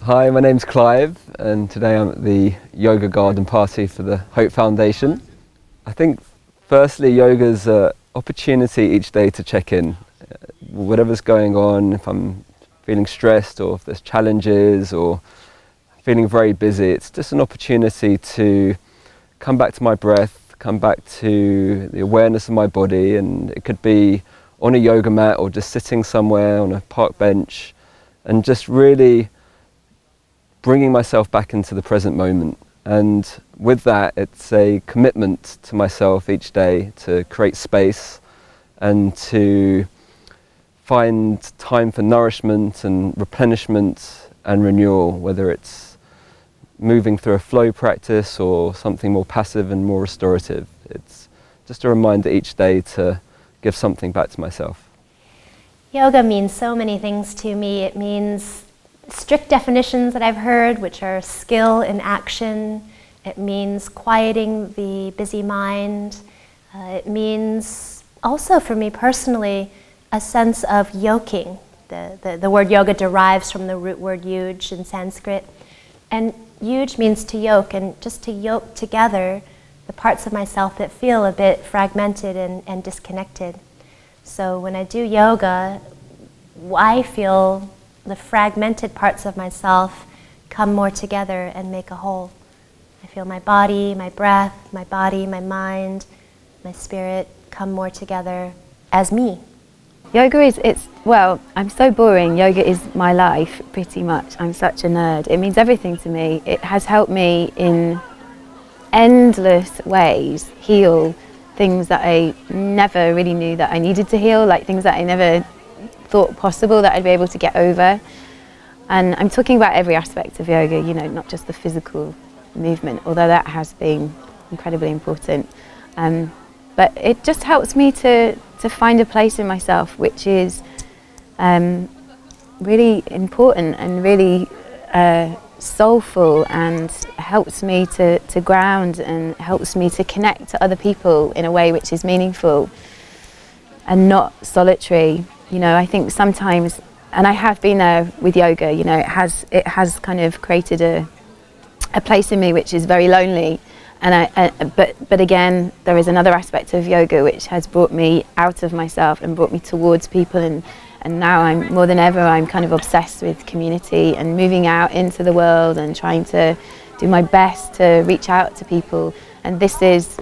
Hi, my name's Clive, and today I'm at the yoga garden party for the Hope Foundation. I think firstly yoga's an opportunity each day to check in. Whatever's going on, if I'm feeling stressed or if there's challenges or feeling very busy, it's just an opportunity to come back to my breath, come back to the awareness of my body, and it could be on a yoga mat or just sitting somewhere on a park bench and just really bringing myself back into the present moment. And with that, it's a commitment to myself each day to create space and to find time for nourishment and replenishment and renewal, whether it's moving through a flow practice or something more passive and more restorative. It's just a reminder each day to give something back to myself. Yoga means so many things to me. It means strict definitions that I've heard, which are skill in action. It means quieting the busy mind. It means also, for me personally, a sense of yoking. The word yoga derives from the root word yuj in Sanskrit. And yuj means to yoke, and just to yoke together the parts of myself that feel a bit fragmented and disconnected. So when I do yoga, I feel the fragmented parts of myself come more together and make a whole. I feel my body, my breath, my body, my mind, my spirit come more together as me. Yoga well, I'm so boring. Yoga is my life, pretty much. I'm such a nerd. It means everything to me. It has helped me in endless ways heal things that I never really knew that I needed to heal, like things that I never thought possible that I'd be able to get over. And I'm talking about every aspect of yoga, you know, not just the physical movement, although that has been incredibly important. But it just helps me to find a place in myself which is really important and really soulful, and helps me to ground and helps me to connect to other people in a way which is meaningful and not solitary. You know, I think sometimes, and I have been there with yoga, you know, it has kind of created a place in me which is very lonely. And but again, there is another aspect of yoga which has brought me out of myself and brought me towards people, and now I'm more than ever, I'm kind of obsessed with community and moving out into the world and trying to do my best to reach out to people. And it's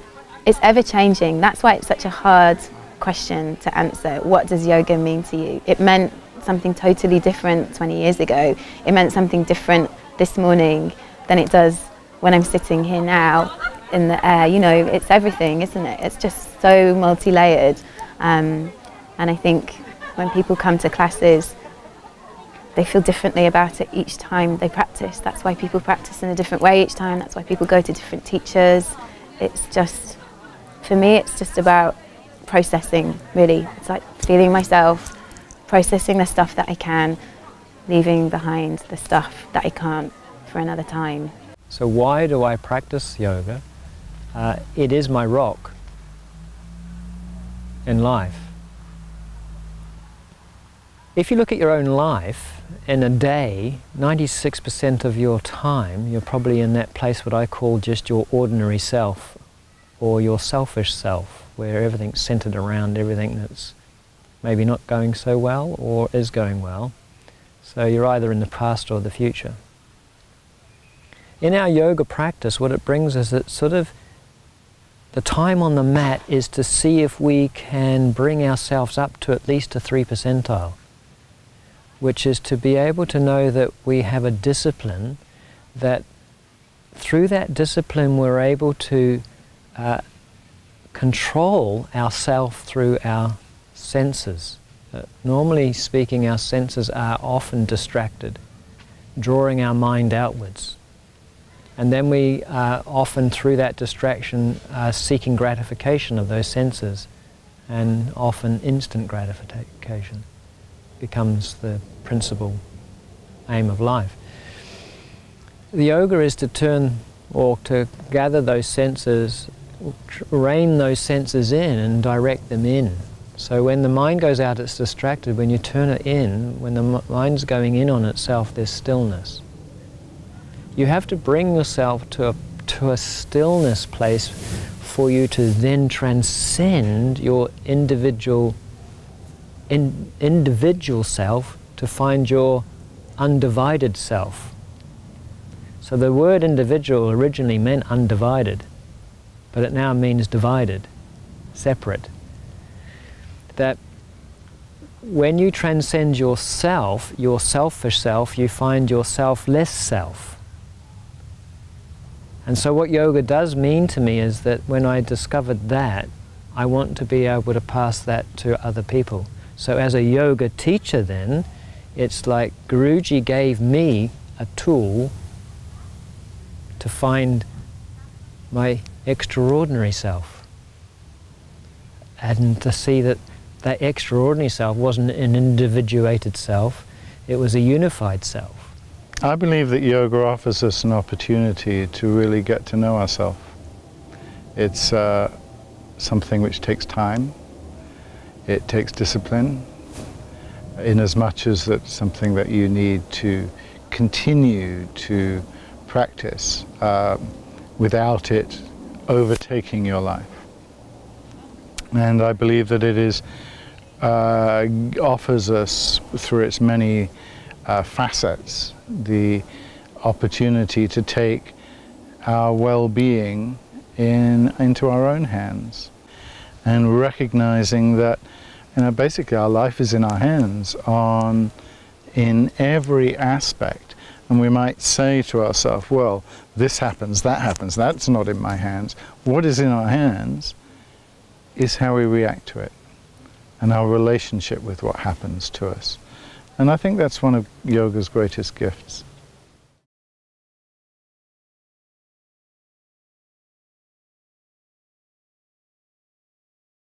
ever changing. That's why it's such a hard question to answer. What does yoga mean to you? It meant something totally different 20 years ago. It meant something different this morning than it does when I'm sitting here now in the air. You know, it's everything, isn't it? It's just so multi-layered. And I think when people come to classes, they feel differently about it each time they practice. That's why people practice in a different way each time. That's why people go to different teachers. It's just, for me, it's just about processing, really. It's like feeling myself, processing the stuff that I can, leaving behind the stuff that I can't for another time. So why do I practice yoga? It is my rock in life. If you look at your own life, in a day, 96% of your time, you're probably in that place what I call just your ordinary self, or your selfish self, where everything's centered around everything that's maybe not going so well or is going well. So you're either in the past or the future. In our yoga practice, what it brings is that sort of the time on the mat is to see if we can bring ourselves up to at least a 3 percentile, which is to be able to know that we have a discipline, that through that discipline we're able to control ourselves through our senses. Normally speaking, our senses are often distracted, drawing our mind outwards. And then we are often, through that distraction, seeking gratification of those senses, and often instant gratification becomes the principal aim of life. The yoga is to turn, or to gather those senses, rein those senses in and direct them in. So when the mind goes out, it's distracted. When you turn it in, when the mind's going in on itself, there's stillness. You have to bring yourself to a stillness place for you to then transcend your individual self to find your undivided self. So the word individual originally meant undivided, but it now means divided, separate. That when you transcend yourself, your selfish self, you find your selfless self. And so what yoga does mean to me is that when I discovered that, I want to be able to pass that to other people. So as a yoga teacher then, it's like Guruji gave me a tool to find my extraordinary self. And to see that that extraordinary self wasn't an individuated self, it was a unified self. I believe that yoga offers us an opportunity to really get to know ourselves. It's something which takes time, it takes discipline, in as much as that's something that you need to continue to practice without it overtaking your life. And I believe that it is offers us, through its many facets, the opportunity to take our well-being into our own hands, and recognizing that, you know, basically our life is in our hands in every aspect. And we might say to ourselves, well, this happens, that's not in my hands. What is in our hands is how we react to it and our relationship with what happens to us. And I think that's one of yoga's greatest gifts.